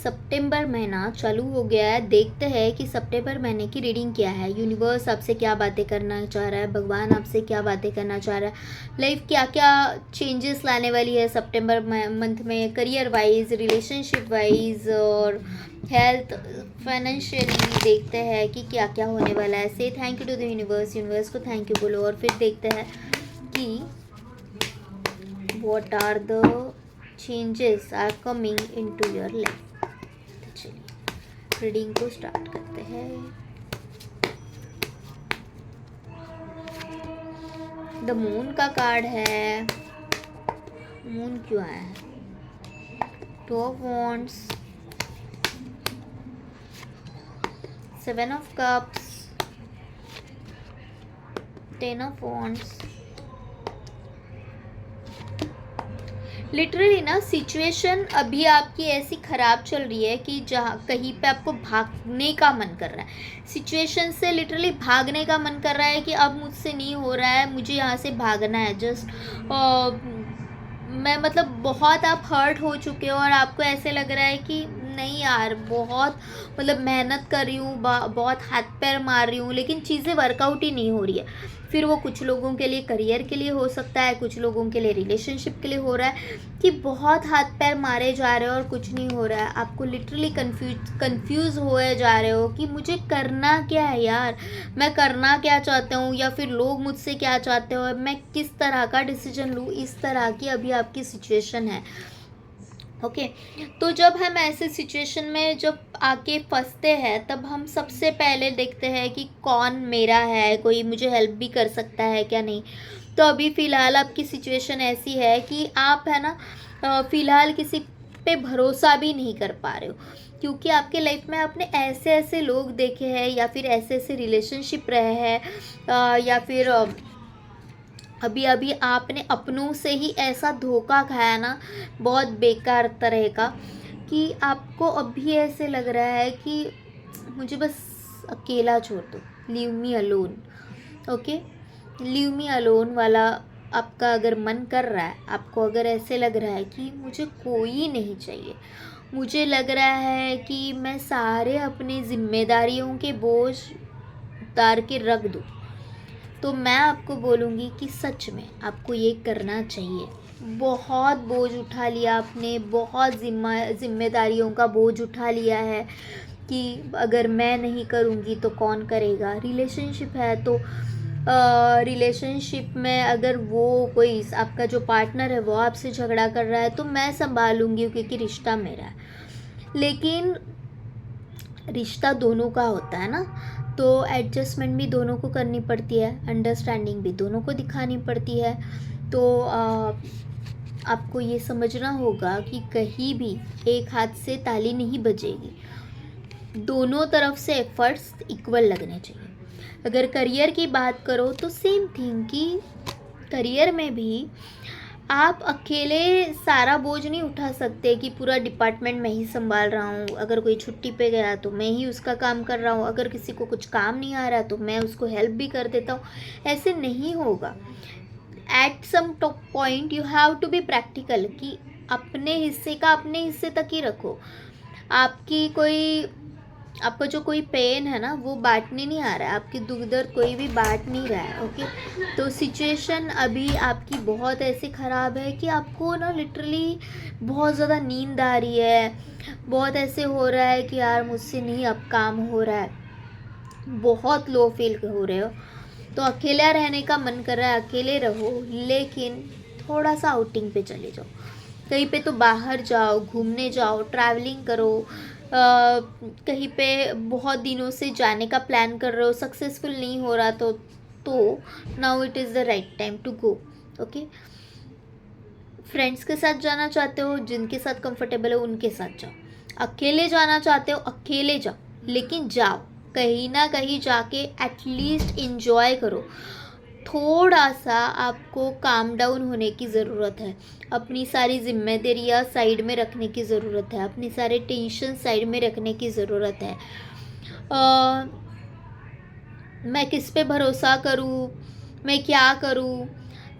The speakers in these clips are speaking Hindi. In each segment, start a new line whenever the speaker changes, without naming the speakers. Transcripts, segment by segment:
सितंबर महीना चालू हो गया है। देखते हैं कि सितंबर महीने की रीडिंग क्या है। यूनिवर्स आपसे क्या बातें करना चाह रहा है, भगवान आपसे क्या बातें करना चाह रहा है, लाइफ क्या क्या चेंजेस लाने वाली है सितंबर मंथ में, करियर वाइज, रिलेशनशिप वाइज और हेल्थ, फाइनेंशियली। देखते हैं कि क्या क्या होने वाला है। Say thank you to the universe, universe को थैंक यू बोलो। और फिर देखते हैं कि what are the changes are coming into your life। तो चलिए रीडिंग को स्टार्ट करते हैं। द मून का कार्ड है। मून क्यों आया है? Two of wands, 7 of cups, 10 of wands. Literally ना सिचुएशन अभी आपकी ऐसी ख़राब चल रही है कि जहाँ कहीं पे आपको भागने का मन कर रहा है। सिचुएशन से लिटरली भागने का मन कर रहा है कि अब मुझसे नहीं हो रहा है, मुझे यहाँ से भागना है। जस्ट मैं मतलब बहुत आप हर्ट हो चुके हो और आपको ऐसे लग रहा है कि नहीं यार, बहुत मतलब मेहनत कर रही हूँ, बहुत हाथ पैर मार रही हूँ, लेकिन चीज़ें वर्कआउट ही नहीं हो रही है। फिर वो कुछ लोगों के लिए करियर के लिए हो सकता है, कुछ लोगों के लिए रिलेशनशिप के लिए हो रहा है कि बहुत हाथ पैर मारे जा रहे हो और कुछ नहीं हो रहा है। आपको लिटरली कंफ्यूज हुए जा रहे हो कि मुझे करना क्या है यार, मैं करना क्या चाहता हूँ, या फिर लोग मुझसे क्या चाहते हो, मैं किस तरह का डिसीजन लूँ। इस तरह की अभी आपकी सिचुएशन है। ओके तो जब हम ऐसे सिचुएशन में जब आके फंसते हैं, तब हम सबसे पहले देखते हैं कि कौन मेरा है, कोई मुझे हेल्प भी कर सकता है क्या नहीं। तो अभी फ़िलहाल आपकी सिचुएशन ऐसी है कि आप है ना फ़िलहाल किसी पे भरोसा भी नहीं कर पा रहे हो, क्योंकि आपके लाइफ में आपने ऐसे ऐसे लोग देखे हैं, या फिर ऐसे ऐसे रिलेशनशिप रहे हैं, या फिर अभी अभी आपने अपनों से ही ऐसा धोखा खाया ना, बहुत बेकार तरह का, कि आपको अभी ऐसे लग रहा है कि मुझे बस अकेला छोड़ दो, leave me alone. Okay, leave me alone वाला आपका अगर मन कर रहा है, आपको अगर ऐसे लग रहा है कि मुझे कोई नहीं चाहिए, मुझे लग रहा है कि मैं सारे अपनी जिम्मेदारियों के बोझ उतार के रख दूँ, तो मैं आपको बोलूँगी कि सच में आपको ये करना चाहिए। बहुत बोझ उठा लिया आपने, बहुत जिम्मेदारियों का बोझ उठा लिया है कि अगर मैं नहीं करूँगी तो कौन करेगा। रिलेशनशिप है तो रिलेशनशिप में अगर वो कोई आपका जो पार्टनर है वो आपसे झगड़ा कर रहा है तो मैं संभालूँगी, क्योंकि रिश्ता मेरा है। लेकिन रिश्ता दोनों का होता है ना, तो एडजस्टमेंट भी दोनों को करनी पड़ती है, अंडरस्टैंडिंग भी दोनों को दिखानी पड़ती है। तो आपको ये समझना होगा कि कहीं भी एक हाथ से ताली नहीं बजेगी, दोनों तरफ से एफर्ट्स इक्वल लगने चाहिए। अगर करियर की बात करो तो सेम थिंग कि करियर में भी आप अकेले सारा बोझ नहीं उठा सकते कि पूरा डिपार्टमेंट मैं ही संभाल रहा हूँ। अगर कोई छुट्टी पे गया तो मैं ही उसका काम कर रहा हूँ, अगर किसी को कुछ काम नहीं आ रहा तो मैं उसको हेल्प भी कर देता हूँ। ऐसे नहीं होगा। At some top point you have to be practical, कि अपने हिस्से का अपने हिस्से तक ही रखो। आपका जो कोई पेन है ना वो बांटने नहीं आ रहा है, आपकी दुख दर्द कोई भी बांट नहीं रहा है। ओके, तो सिचुएशन अभी आपकी बहुत ऐसे ख़राब है कि आपको ना लिटरली बहुत ज़्यादा नींद आ रही है, बहुत ऐसे हो रहा है कि यार मुझसे नहीं अब काम हो रहा है, बहुत लो फील हो रहे हो, तो अकेला रहने का मन कर रहा है, अकेले रहो। लेकिन थोड़ा सा आउटिंग पे चले जाओ, कहीं पे तो बाहर जाओ, घूमने जाओ, ट्रैवलिंग करो। कहीं पे बहुत दिनों से जाने का प्लान कर रहे हो, सक्सेसफुल नहीं हो रहा तो now it is the right time to go. Okay, friends के साथ जाना चाहते हो, जिनके साथ कंफर्टेबल हो उनके साथ जाओ। अकेले जाना चाहते हो अकेले जाओ, लेकिन जाओ कहीं ना कहीं जाके एटलीस्ट इंजॉय करो। थोड़ा सा आपको काम डाउन होने की ज़रूरत है, अपनी सारी जिम्मेदारियाँ साइड में रखने की ज़रूरत है, अपनी सारे टेंशन साइड में रखने की ज़रूरत है। मैं किस पे भरोसा करूँ, मैं क्या करूँ।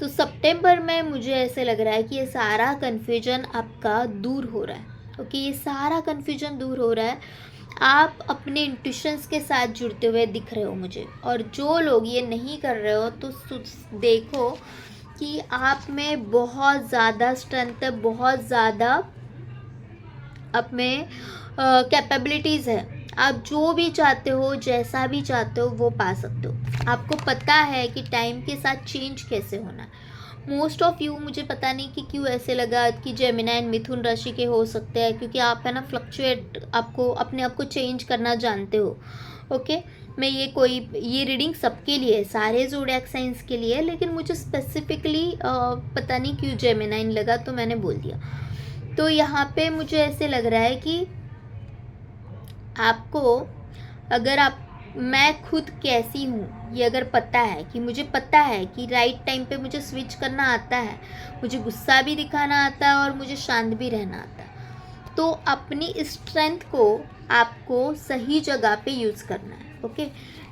तो सितंबर में मुझे ऐसे लग रहा है कि ये सारा कन्फ्यूजन आपका दूर हो रहा है। ओके, ये सारा कन्फ्यूजन दूर हो रहा है। आप अपने इंट्यूशंस के साथ जुड़ते हुए दिख रहे हो मुझे। और जो लोग ये नहीं कर रहे हो तो देखो कि आप में बहुत ज़्यादा स्ट्रेंथ है, बहुत ज़्यादा आप में कैपेबिलिटीज़ है। आप जो भी चाहते हो, जैसा भी चाहते हो, वो पा सकते हो। आपको पता है कि टाइम के साथ चेंज कैसे होना है। मोस्ट ऑफ यू, मुझे पता नहीं कि क्यों ऐसे लगा कि जेमिनी एंड मिथुन राशि के हो सकते हैं, क्योंकि आप है ना फ्लक्चुएट, आपको अपने आप को चेंज करना जानते हो। ओके, मैं ये रीडिंग सबके लिए है, सारे ज़ोडिएक साइंस के लिए है, लेकिन मुझे स्पेसिफिकली पता नहीं क्यों जेमिनी लगा, तो मैंने बोल दिया। तो यहाँ पे मुझे ऐसे लग रहा है कि आपको, अगर आप, मैं खुद कैसी हूँ ये अगर पता है, कि मुझे पता है कि राइट टाइम पे मुझे स्विच करना आता है, मुझे गुस्सा भी दिखाना आता है और मुझे शांत भी रहना आता है, तो अपनी स्ट्रेंथ को आपको सही जगह पे यूज़ करना है। ओके,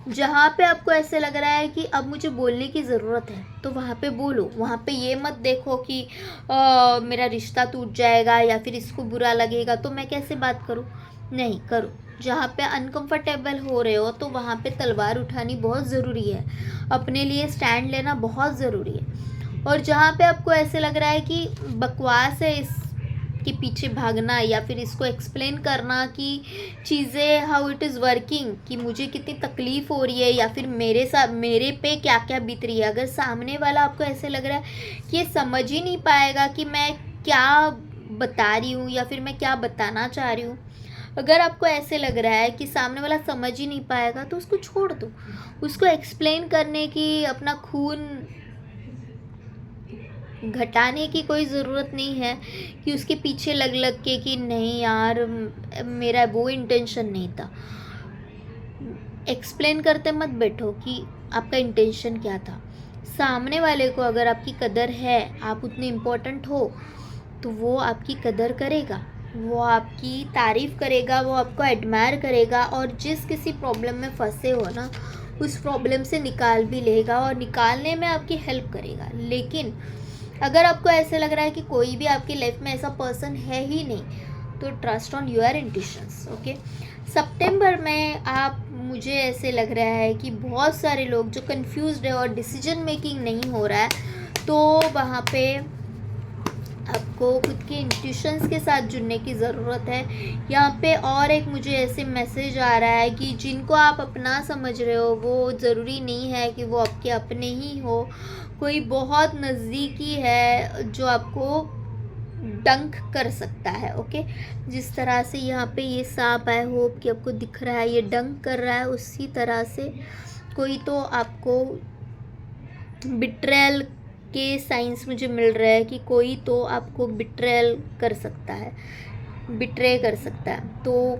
जहाँ पे आपको ऐसे लग रहा है कि अब मुझे बोलने की ज़रूरत है, तो वहाँ पे बोलो। वहाँ पे ये मत देखो कि मेरा रिश्ता टूट जाएगा या फिर इसको बुरा लगेगा तो मैं कैसे बात करूँ। नहीं, करो। जहाँ पे अनकंफर्टेबल हो रहे हो तो वहाँ पे तलवार उठानी बहुत ज़रूरी है, अपने लिए स्टैंड लेना बहुत ज़रूरी है। और जहाँ पे आपको ऐसे लग रहा है कि बकवास है इसके पीछे भागना, या फिर इसको एक्सप्लेन करना कि चीज़ें हाउ इट इज़ वर्किंग, कि मुझे कितनी तकलीफ़ हो रही है या फिर मेरे साथ, मेरे पे क्या क्या बीत रही है। अगर सामने वाला आपको ऐसे लग रहा है कि ये समझ ही नहीं पाएगा कि मैं क्या बता रही हूँ या फिर मैं क्या बताना चाह रही हूँ, अगर आपको ऐसे लग रहा है कि सामने वाला समझ ही नहीं पाएगा, तो उसको छोड़ दो। उसको एक्सप्लेन करने की, अपना खून घटाने की कोई ज़रूरत नहीं है, कि उसके पीछे लग लग के कि नहीं यार मेरा वो इंटेंशन नहीं था। एक्सप्लेन करते मत बैठो कि आपका इंटेंशन क्या था। सामने वाले को अगर आपकी कदर है, आप उतने इम्पोर्टेंट हो, तो वो आपकी कदर करेगा, वो आपकी तारीफ़ करेगा, वो आपको एडमायर करेगा, और जिस किसी प्रॉब्लम में फंसे हो ना, उस प्रॉब्लम से निकाल भी लेगा और निकालने में आपकी हेल्प करेगा। लेकिन अगर आपको ऐसे लग रहा है कि कोई भी आपकी लाइफ में ऐसा पर्सन है ही नहीं, तो trust on your intuitions. Okay, सितंबर में आप, मुझे ऐसे लग रहा है कि बहुत सारे लोग जो कंफ्यूज्ड है और डिसीजन मेकिंग नहीं हो रहा है, तो वहाँ पे आपको खुद के इंट्यूशंस के साथ जुड़ने की ज़रूरत है। यहाँ पे और एक मुझे ऐसे मैसेज आ रहा है कि जिनको आप अपना समझ रहे हो, वो ज़रूरी नहीं है कि वो आपके अपने ही हो। कोई बहुत नज़दीकी है जो आपको डंक कर सकता है। ओके, जिस तरह से यहाँ पे ये सांप, आई होप कि आपको दिख रहा है, ये डंक कर रहा है, उसी तरह से कोई तो आपको बिट्रेयल के साइंस मुझे मिल रहा है कि कोई तो आपको बिट्रेयल कर सकता है, बिट्रे कर सकता है। तो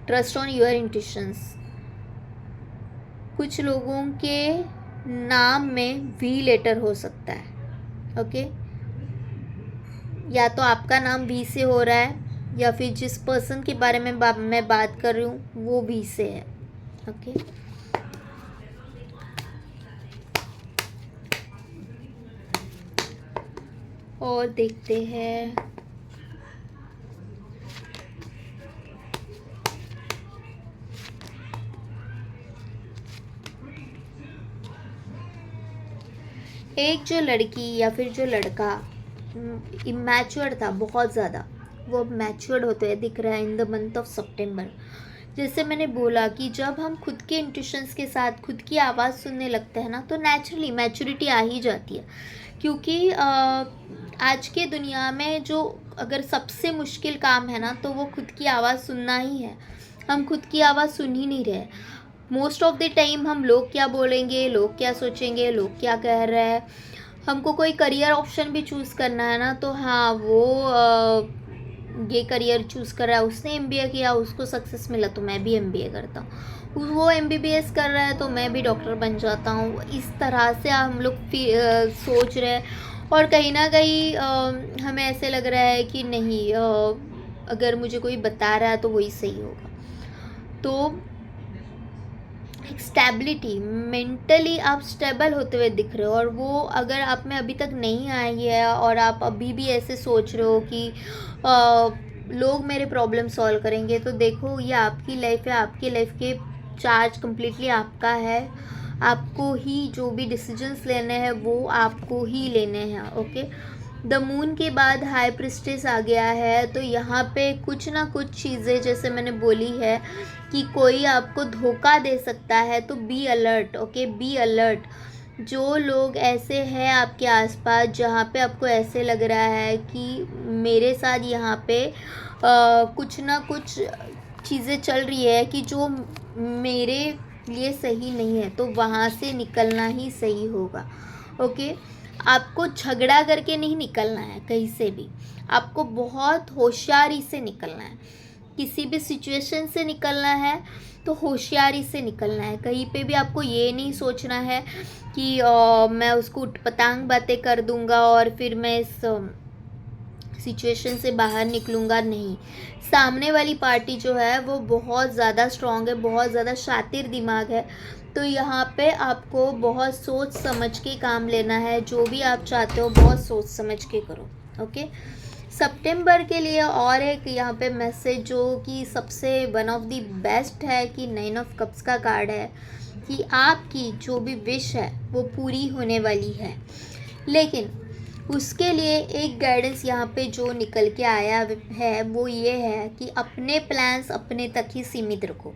ट्रस्ट ऑन योर इंट्यूशंस। कुछ लोगों के नाम में वी लेटर हो सकता है। ओके, या तो आपका नाम वी से हो रहा है, या फिर जिस पर्सन के बारे में मैं बात कर रही हूँ वो वी से है। ओके, और देखते हैं। एक जो लड़की या फिर जो लड़का इमैच्योर था बहुत ज़्यादा, वो अब मैच्योर्ड होते हुए दिख रहा है इन द मंथ ऑफ सितंबर। जैसे मैंने बोला कि जब हम खुद के इंट्यूशंस के साथ खुद की आवाज़ सुनने लगते हैं ना, तो नेचुरली मैच्योरिटी आ ही जाती है। क्योंकि आज के दुनिया में जो अगर सबसे मुश्किल काम है ना, तो वो खुद की आवाज़ सुनना ही है। हम खुद की आवाज़ सुन ही नहीं रहे। मोस्ट ऑफ द टाइम हम लोग क्या बोलेंगे, लोग क्या सोचेंगे, लोग क्या कह रहे हैं। हमको कोई करियर ऑप्शन भी चूज़ करना है ना, तो हाँ वो ये करियर चूज़ कर रहा है, उसने एमबीए किया, उसको सक्सेस मिला, तो मैं भी एमबीए करता हूँ। वो एमबीबीएस कर रहा है तो मैं भी डॉक्टर बन जाता हूँ। इस तरह से हम लोग सोच रहे हैं, और कहीं ना कहीं हमें ऐसे लग रहा है कि नहीं, अगर मुझे कोई बता रहा है तो वही सही होगा। तो एक स्टेबिलिटी, मेंटली आप स्टेबल होते हुए दिख रहे हो, और वो अगर आप में अभी तक नहीं आई है और आप अभी भी ऐसे सोच रहे हो कि लोग मेरे प्रॉब्लम सॉल्व करेंगे, तो देखो ये आपकी लाइफ है, आपकी लाइफ के चार्ज कम्प्लीटली आपका है। आपको ही जो भी डिसीजंस लेने हैं वो आपको ही लेने हैं। ओके, द मून के बाद हाई प्रिस्टेस आ गया है, तो यहाँ पे कुछ ना कुछ चीज़ें जैसे मैंने बोली है कि कोई आपको धोखा दे सकता है, तो be alert. Okay, be alert. जो लोग ऐसे हैं आपके आसपास जहाँ पे आपको ऐसे लग रहा है कि मेरे साथ यहाँ पे कुछ ना कुछ चीज़ें चल रही है कि जो मेरे लिए सही नहीं है, तो वहाँ से निकलना ही सही होगा। ओके, आपको झगड़ा करके नहीं निकलना है कहीं से भी, आपको बहुत होशियारी से निकलना है। किसी भी सिचुएशन से निकलना है तो होशियारी से निकलना है। कहीं पे भी आपको ये नहीं सोचना है कि मैं उसको उटपटांग बातें कर दूंगा और फिर मैं इस सिचुएशन से बाहर निकलूँगा, नहीं। सामने वाली पार्टी जो है वो बहुत ज़्यादा स्ट्रॉन्ग है, बहुत ज़्यादा शातिर दिमाग है, तो यहाँ पे आपको बहुत सोच समझ के काम लेना है। जो भी आप चाहते हो बहुत सोच समझ के करो। ओके, सितंबर के लिए और एक यहाँ पे मैसेज जो कि सबसे वन ऑफ द बेस्ट है कि 9 ऑफ कप्स का कार्ड है कि आपकी जो भी विश है वो पूरी होने वाली है, लेकिन उसके लिए एक गाइडेंस यहाँ पे जो निकल के आया है वो ये है कि अपने प्लान्स अपने तक ही सीमित रखो।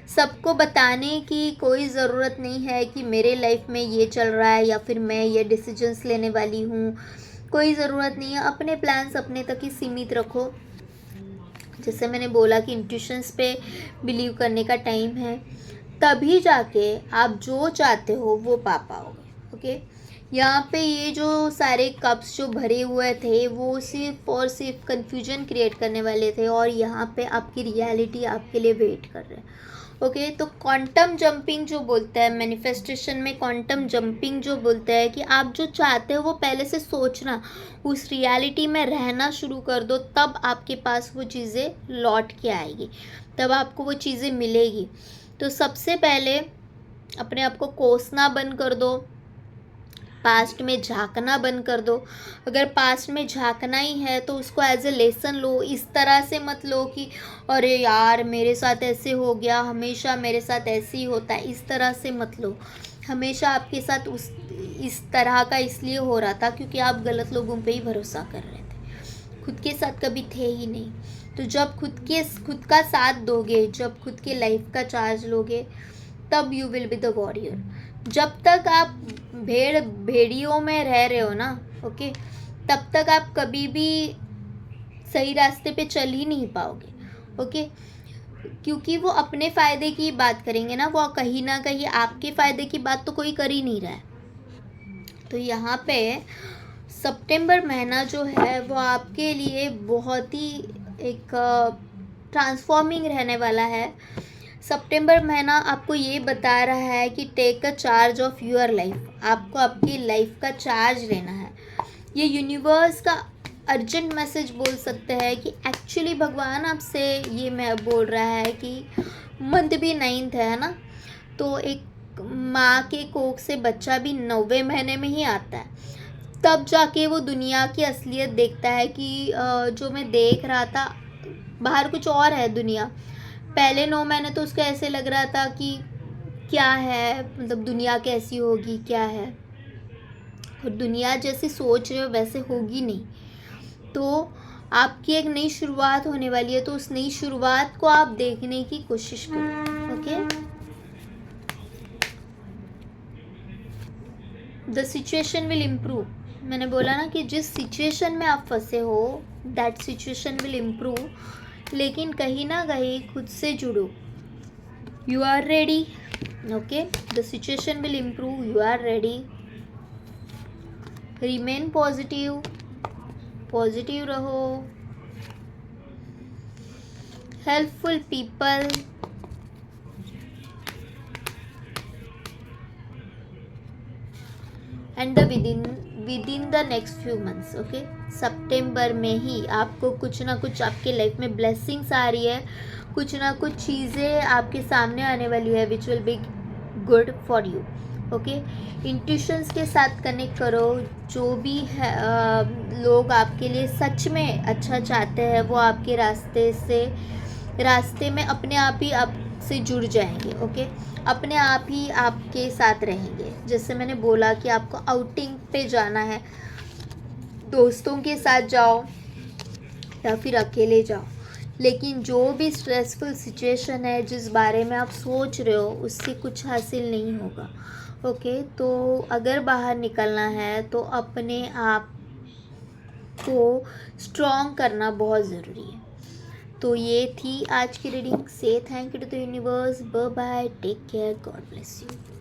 सबको बताने की कोई ज़रूरत नहीं है कि मेरे लाइफ में ये चल रहा है या फिर मैं ये डिसीजंस लेने वाली हूँ, कोई ज़रूरत नहीं है। अपने प्लान्स अपने तक ही सीमित रखो। जैसे मैंने बोला कि इंट्यूशंस पे बिलीव करने का टाइम है, तभी जाके आप जो चाहते हो वो पा पाओगे। ओके, यहाँ पे ये जो सारे कप्स जो भरे हुए थे वो सिर्फ और सिर्फ कन्फ्यूजन क्रिएट करने वाले थे, और यहाँ पे आपकी रियलिटी आपके लिए वेट कर रहे हैं। ओके, तो क्वांटम जंपिंग जो बोलता है, मैनिफेस्टेशन में क्वांटम जंपिंग जो बोलता है कि आप जो चाहते हो वो पहले से सोचना, उस रियलिटी में रहना शुरू कर दो, तब आपके पास वो चीज़ें लौट के आएगी, तब आपको वो चीज़ें मिलेगी। तो सबसे पहले अपने आप को कोसना बंद कर दो, पास्ट में झांकना बंद कर दो। अगर पास्ट में झांकना ही है तो उसको एज ए लेसन लो। इस तरह से मत लो कि अरे यार मेरे साथ ऐसे हो गया, हमेशा मेरे साथ ऐसे ही होता है, इस तरह से मत लो। हमेशा आपके साथ इस तरह का इसलिए हो रहा था क्योंकि आप गलत लोगों पे ही भरोसा कर रहे थे, खुद के साथ कभी थे ही नहीं। तो जब खुद का साथ दोगे, जब खुद के लाइफ का चार्ज लोगे, तब you will be the warrior. जब तक आप भेड़ियों में रह रहे हो ना, ओके, तब तक आप कभी भी सही रास्ते पे चल ही नहीं पाओगे। ओके, क्योंकि वो अपने फ़ायदे की बात करेंगे ना, वो कहीं ना कहीं आपके फ़ायदे की बात तो कोई कर ही नहीं रहा है। तो यहाँ पे सितंबर महीना जो है वो आपके लिए बहुत ही एक ट्रांसफॉर्मिंग रहने वाला है। सितंबर महीना आपको ये बता रहा है कि take a charge of your life. आपको आपकी लाइफ का चार्ज लेना है। ये यूनिवर्स का अर्जेंट मैसेज बोल सकते हैं कि एक्चुअली भगवान आपसे ये मैं बोल रहा है कि मंथ भी 9th है ना, तो एक माँ के कोख से बच्चा भी 9वें महीने में ही आता है, तब जाके वो दुनिया की असलियत देखता है कि जो मैं देख रहा था बाहर कुछ और है दुनिया। पहले 9 महीने तो उसको ऐसे लग रहा था कि क्या है, मतलब दुनिया कैसी होगी, क्या है, और दुनिया जैसे सोच रहे हो वैसे होगी नहीं। तो आपकी एक नई शुरुआत होने वाली है, तो उस नई शुरुआत को आप देखने की कोशिश करो। Okay, the situation will improve. मैंने बोला ना कि जिस सिचुएशन में आप फंसे हो दैट सिचुएशन विल इम्प्रूव, लेकिन कहीं ना कहीं खुद से जुड़ो। You are ready. Okay, the situation will improve, you are ready. Remain positive, positive रहो। Helpful people, and the within the next few months. Okay, सितंबर में ही आपको कुछ ना कुछ आपके लाइफ में ब्लेसिंग्स आ रही है, कुछ ना कुछ चीज़ें आपके सामने आने वाली है which will be good for you. Okay, intuitions के साथ कनेक्ट करो। जो भी है लोग आपके लिए सच में अच्छा चाहते हैं वो आपके रास्ते में अपने आप ही आपसे जुड़ जाएंगे। ओके, अपने आप ही आपके साथ रहेंगे। जैसे मैंने बोला कि आपको आउटिंग पे जाना है, दोस्तों के साथ जाओ या फिर अकेले जाओ, लेकिन जो भी स्ट्रेसफुल सिचुएशन है जिस बारे में आप सोच रहे हो उससे कुछ हासिल नहीं होगा। ओके, तो अगर बाहर निकलना है तो अपने आप को स्ट्रॉन्ग करना बहुत ज़रूरी है। तो ये थी आज की reading. Say thank you to the universe. Bye bye, take care, God bless you.